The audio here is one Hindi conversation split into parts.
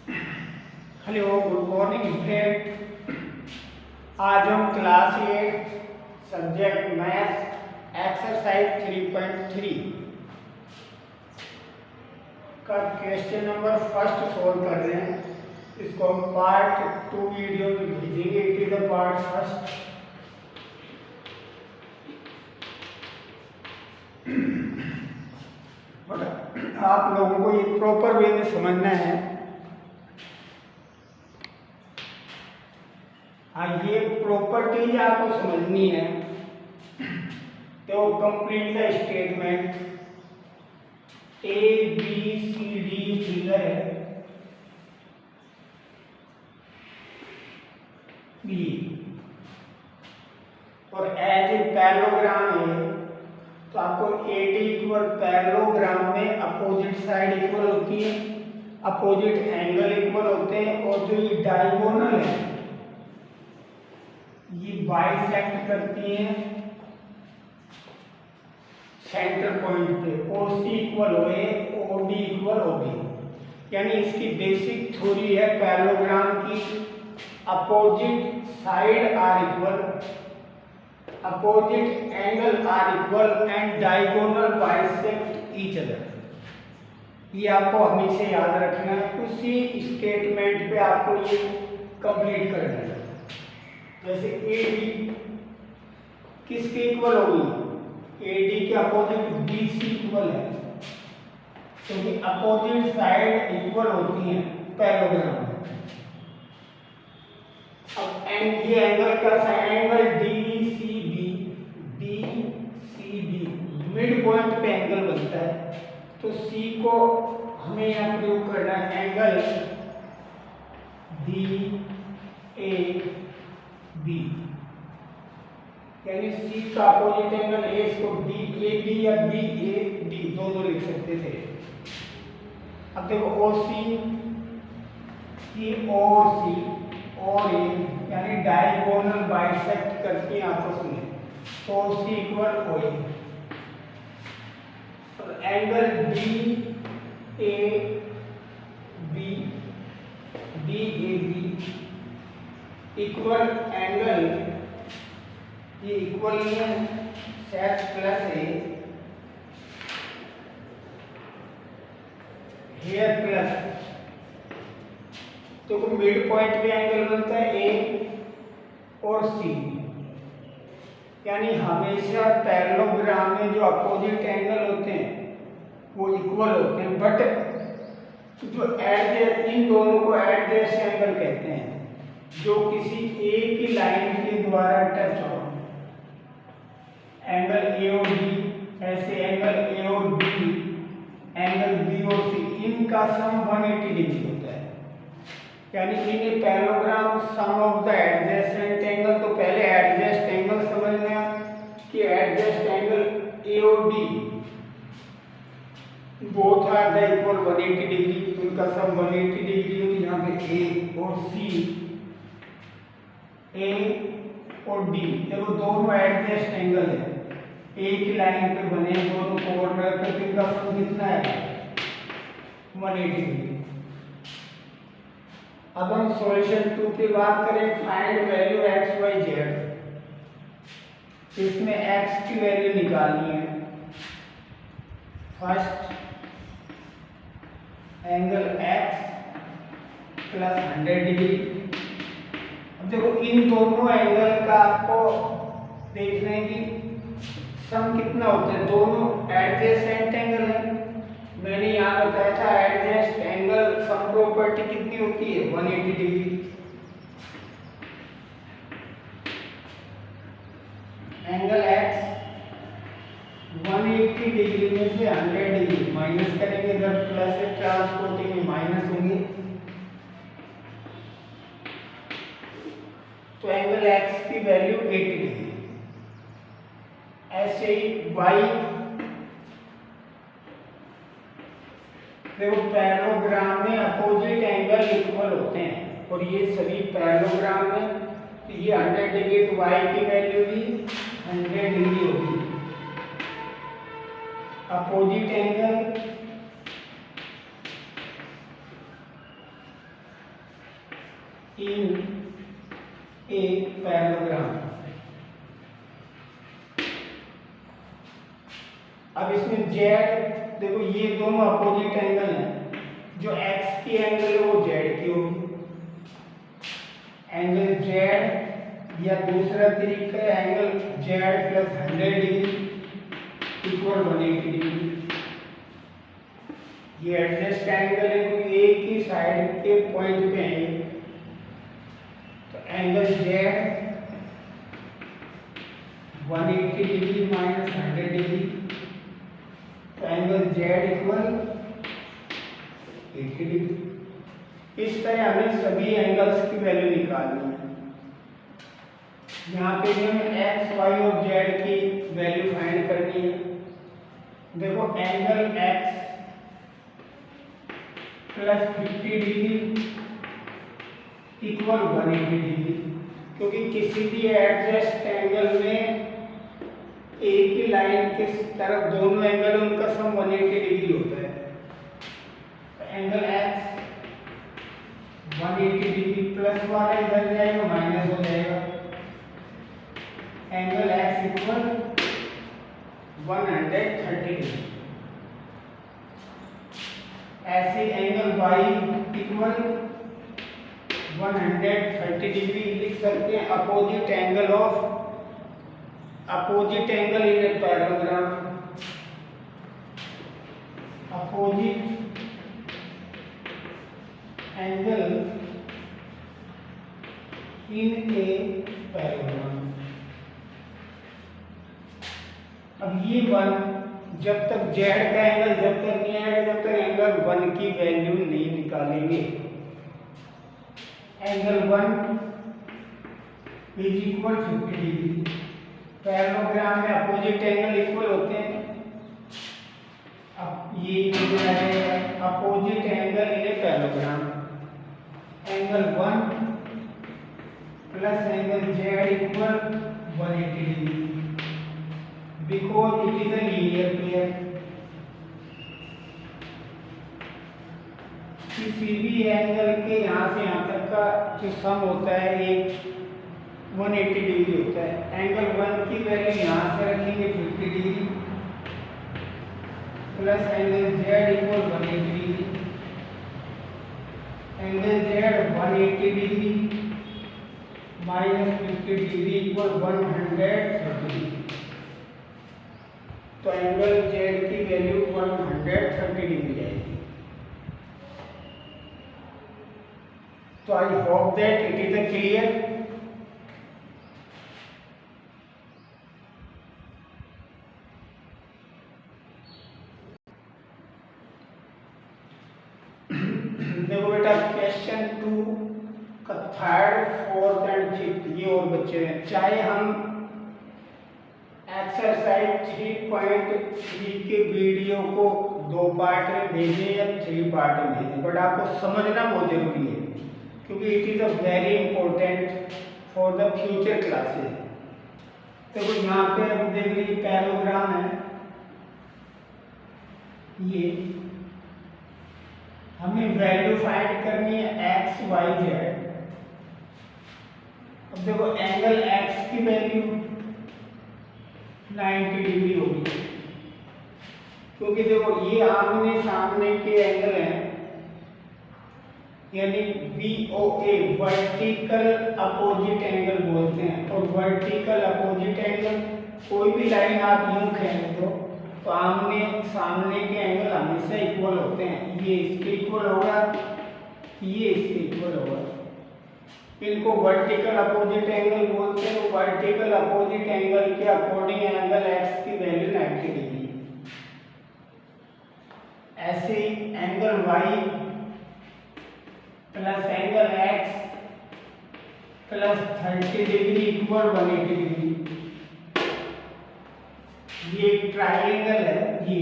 Hello, good morning student. आज हम क्लास 8 सब्जेक्ट मैथ एक्सरसाइज 3.3 का क्वेश्चन नंबर फर्स्ट सोल्व कर रहे हैं। इसको हम पार्ट 2 वीडियो में भेजेंगे। It is the part first. आप लोगों को ये प्रॉपर वे में समझना है। ये प्रॉपर्टीज आपको समझनी है। तो complete the statement. A B C D figure है बी और एज ए पैरेललोग्राम है। तो आपको ए डी इक्वल पैरेललोग्राम में अपोजिट साइड इक्वल होती है, अपोजिट एंगल इक्वल होते हैं और जो ये डायगोनल है ये बाइसेक्ट करती हैं सेंटर पॉइंट पे। ओ सी इक्वल हो A, O D equal O B. यानी इसकी बेसिक थ्योरी है पैरेललोग्राम की। Opposite side are equal, opposite angle are equal and diagonal bisect each other. ये आपको हमेशा याद रखना है। उसी स्टेटमेंट पे आपको ये कंप्लीट करना है। जैसे ए डी किसके इक्वल होगी? ए डी के अपोजिट बी सी इक्वल है, क्योंकि अपोजिट साइड इक्वल होती हैं पैरेललोग्राम में। अब ये एंगल का angle D C B mid point पे एंगल बनता है। तो सी को हमें यहाँ प्रयोग करना है एंगल डी ए बी, यानी सी का अपोजिट एंगल ए, इसको डी ए बी या बी ए डी दोनों लिख सकते थे। अब देखो ओ सी की और सी और ए यानी डायगोनल बाइसेक्ट करती हैं आपस में। तो ओ सी इक्वल ओ ए। तो angle D A B equal angle, ये इक्वल नहीं है, set plus A here plus. तो मिड पॉइंट पे एंगल बनता है ए और सी। यानी हमेशा पैरेललोग्राम में जो अपोजिट एंगल होते हैं वो इक्वल होते हैं, बट जो एडजस्ट, इन दोनों को एडजस्ट एंगल कहते हैं, जो किसी एक ही लाइन के द्वारा टच हो। एंगल ए और बी, ऐसे एंगल ए और बी, एंगल बी और सी, इनका सम 180 डिग्री होता है। यानी इन parallelogram sum of the adjacent angle. तो पहले एडजेस्ट एंगल समझना कि एडजेस्ट एंगल ए और B both are the equal 180 degree, उनका सम 180 डिग्री होती है। यहाँ पे ए और सी, ए और डी, देखो दोनों एडजस्ट एंगल है, एक ही लाइन पे बने दोनों कॉर्नर पे। इनका सम कितना है? 180 डिग्री। अब हम सॉल्यूशन 2 की बात करें। Find value X Y Z. इसमें एक्स की वैल्यू निकालनी है। First angle X plus 100 degree. अब देखो इन दोनों एंगल का आपको देखना है कि सम कितना होता है। दोनों एडजेसेंट एंगल है। मैंने यहाँ बताया था एडजेस्ट एंगल सम प्रॉपर्टी कितनी होती है? 180 डिग्री। एंगल एक्स 180 डिग्री में से 100 डिग्री माइनस करेंगे, इधर प्लस है, ट्रांसपोर्टिंग में माइनस होंगे। तो एंगल एक्स की वैल्यू 80 डिग्री। ऐसे ही वाई, देखो पैरेललोग्राम में अपोजिट एंगल इक्वल होते हैं और ये सभी पैरेललोग्राम में, तो ये 100 डिग्री, तो वाई की वैल्यू भी 100 डिग्री होगी। Opposite angle in a parallelogram. अब इसमें जेड, देखो ये दोनों अपोजिट एंगल हैं, जो एक्स की एंगल है वो जेड की होगी, एंगल जेड, या दूसरा तरीका है angle Z plus 100 degree equal 180 degree. ये एडजस्ट एंगल है क्योंकि एक ही साइड के पॉइंट पे है, तो angle Z 180 degree minus 100 degree, तो एंगल जेड इक्वल 80 डिग्री। इस तरह हमें सभी एंगल्स की वैल्यू निकालनी है। यहाँ पे हमें एक्स, वाई और जेड की वैल्यू फाइंड करनी है। देखो angle X plus 50 degree equal 180 degree, क्योंकि किसी भी एडजस्ट एंगल में एक ही लाइन के तरफ दोनों एंगल उनका सम 180 डिग्री होता है। एंगल एक्स 180 डिग्री प्लस वाला इधर जाएगा माइनस हो जाएगा, एंगल एक्स इक्वल 130 डिग्री। ऐसे एंगल वाई इक्वल 130 डिग्री लिख सकते हैं, opposite angle in a parallelogram, opposite angle in a parallelogram. अब ये 1 जब तक जेड का एंगल जब तक नहीं आएगा जब तक एंगल 1 की वैल्यू नहीं निकालेंगे। Angle 1 is equal 50 degree. Parallelogram में अपोजिट एंगल इक्वल होते हैं। अब ये है opposite angle in a parallelogram, angle 1 plus angle Z equal 180 degree, because it is a linear pair। किसी भी एंगल के यहाँ से यहाँ तक का जो सम होता है एक 180 डिग्री होता है। एंगल 1 की वैल्यू यहाँ से रखेंगे 50 degree plus angle Z equal 180 degree, angle Z 180 degree minus 50 degree equal 130 degree. तो एंगल जेड की वैल्यू 130 डिग्री आएगी। तो I hope that it is a clear. देखो बेटा क्वेश्चन 2 का 3rd, 4th एंड 5th ये और बच्चे हैं। चाहे हम एक्सरसाइज 3.3 के वीडियो को 2 पार्ट में भेजें या 3 पार्ट में भेजें, बट आपको समझना बहुत जरूरी है क्योंकि it is a very important for the future classes. देखो यहाँ पे हम देख लीजिए पैरेललोग्राम है, ये हमें वैल्यू फाइंड करनी है एक्स वाई जेड। अब देखो एंगल एक्स की वैल्यू 90 डिग्री होगी, क्योंकि देखो ये आमने सामने के एंगल हैं, यानी VOA वर्टिकल अपोजिट एंगल बोलते हैं। और वर्टिकल अपोजिट एंगल कोई भी लाइन आप यूं खींच दो तो आमने सामने के एंगल हमेशा इक्वल होते हैं। ये इसके इक्वल होगा, ये इसके इक्वल होगा। इनको वर्टिकल अपोजिट एंगल बोलते हैं। वर्टिकल अपोजिट एंगल के अकॉर्डिंग एंगल एक्स की वैल्यू 90 डिग्री। ऐसे ही angle Y plus angle X plus 30 degree equal 180 degree. ये ट्राइंगल है, ये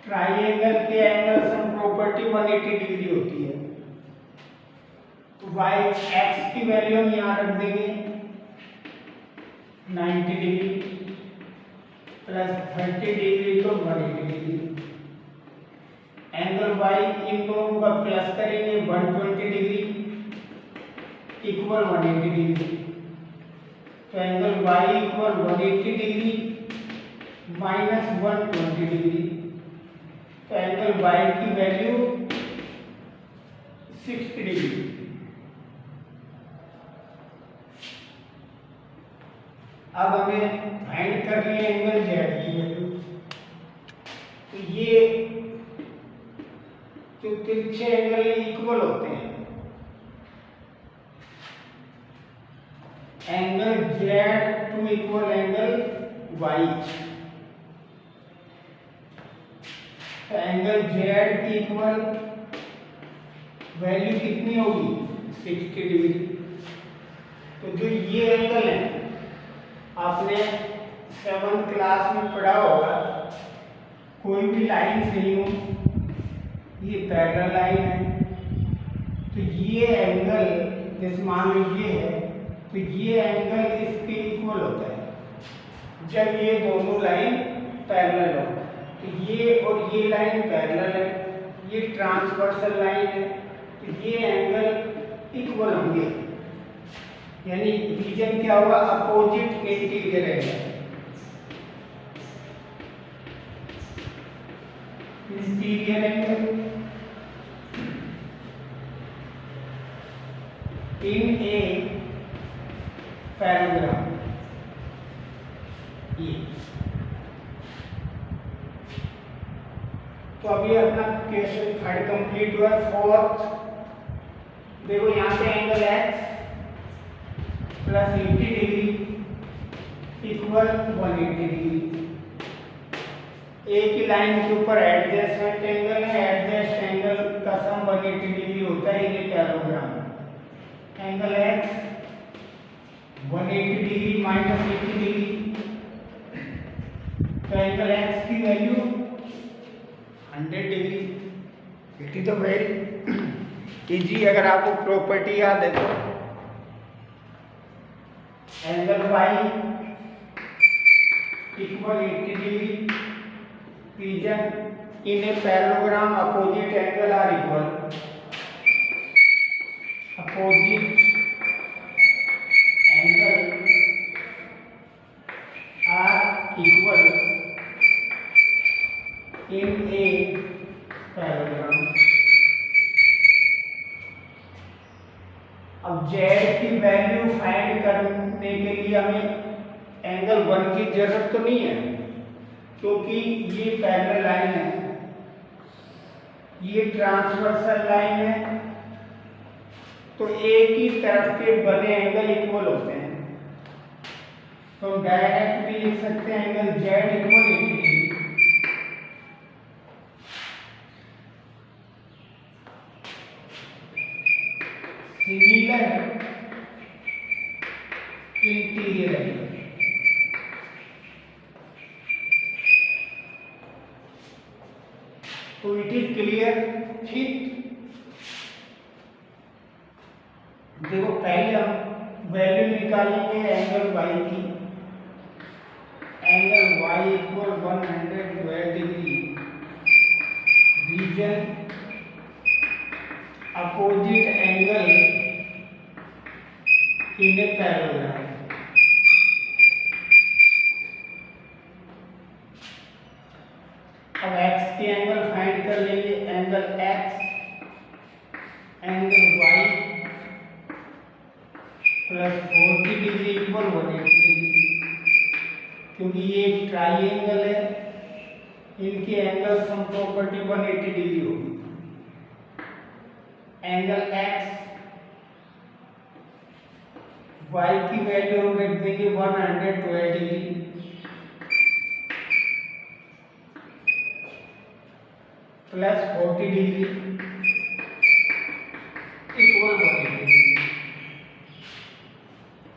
ट्राइंगल के एंगल सम प्रॉपर्टी 180 डिग्री होती है। तो वाई एक्स की वैल्यू हम यहाँ रख देंगे 90 डिग्री प्लस 30 डिग्री तो 180 डिग्री। एंगल वाई इन दोनों का प्लस करेंगे 120 इक्वल 180 डिग्री। तो angle y equal 180 degree minus 120 degree. तो एंगल y की वैल्यू 60 डिग्री। अब हमें फाइंड करनी है एंगल z की वैल्यू। तो ये जो तिरछे एंगल इक्वल होते हैं, angle z to equal angle y। तो एंगल z की इक्वल वैल्यू कितनी होगी? 60 डिग्री। तो जो ये एंगल है, आपने 7th क्लास में पढ़ा होगा, कोई भी लाइन सही हो, ये पैरेलल लाइन है, तो ये एंगल जैसे मान लीजिए है, तो ये एंगल इसके इक्वल होता है जब ये दोनों लाइन पैरेलल हो। तो ये और ये लाइन पैरेलल है, ये ट्रांसवर्सल लाइन है, तो ये एंगल इक्वल होंगे, यानी रीजन क्या होगा? Opposite interior angle. Interior angle in a paragraph, ये तो अभी अपना क्वेश्चन 3rd कंप्लीट हुआ। 4th देखो, यहाँ पे angle x plus 80 degree equal 180 degree. एक ही लाइन के ऊपर एडजस्टमेंट एंगल है, एडजस्ट एंगल का सम 180 डिग्री होता है ये parallelogram. Angle x 180 degree minus 80 degree, तो एंगल x की वैल्यू 100 degree. It is a very easy. अगर आपको प्रॉपर्टी याद है तो angle y equal 80 degree, reason in a parallelogram opposite angle are equal, opposite angle are equal in a parallelogram. अब z की वैल्यू फाइंड करने के लिए हमें एंगल 1 की जरूरत तो नहीं है, क्योंकि ये पैरेलल लाइन है, ये ट्रांसवर्सल लाइन है, तो एक ही तरफ के बने एंगल इक्वल होते हैं। तो डायरेक्ट भी लिख सकते हैं angle z equal 80 degree. Similar interior angle, तो इट इज क्लियर। ठीक, देखो पहले हम वैल्यू निकालेंगे एंगल y की। Angle y equal 112 degree, reason opposite angle in a parallelogram. अब x के एंगल फाइंड कर लेंगे। Angle x angle y plus 40 degree equal 180 degree, क्योंकि ये एक ट्राइंगल है, इनकी एंगल सम प्रॉपर्टी 180 डिग्री होगी। एंगल x y की वैल्यू हम रख देंगे 112 degree plus 40 degree equal 180 degree.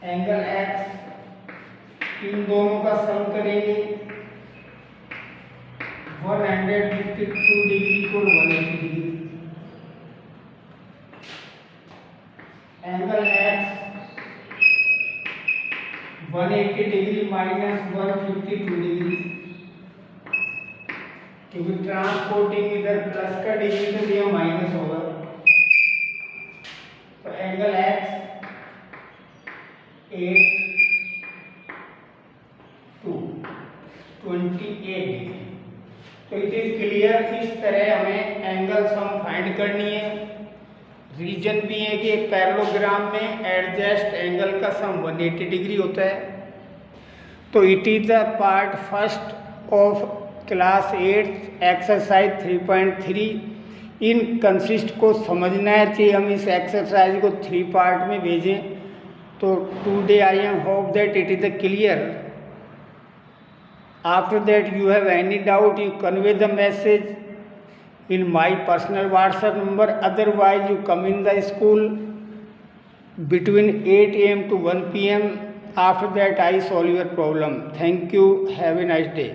Angle x इन दोनों का सम करेंगे 152 degree equal 180 degree. Angle x 180 degree minus 152 degree, क्योंकि ट्रांसपोर्टिंग इधर प्लस का डिग्री तो दिया माइनस होगा, तो एंगल x तो इट इज क्लियर। इस तरह हमें एंगल सम फाइंड करनी है। रीजन भी है कि एक पैरेललोग्राम में एडजस्ट एंगल का सम 180 डिग्री होता है। तो it is the part first of class 8 exercise 3.3। In consist को समझना है कि हम इस एक्सरसाइज को 3 पार्ट में भेजें। तो today I am hope that it is clear. After that you have any doubt, you convey the message in my personal WhatsApp number. Otherwise you come in the school between 8 AM to 1 PM. After that I solve your problem. Thank you. Have a nice day.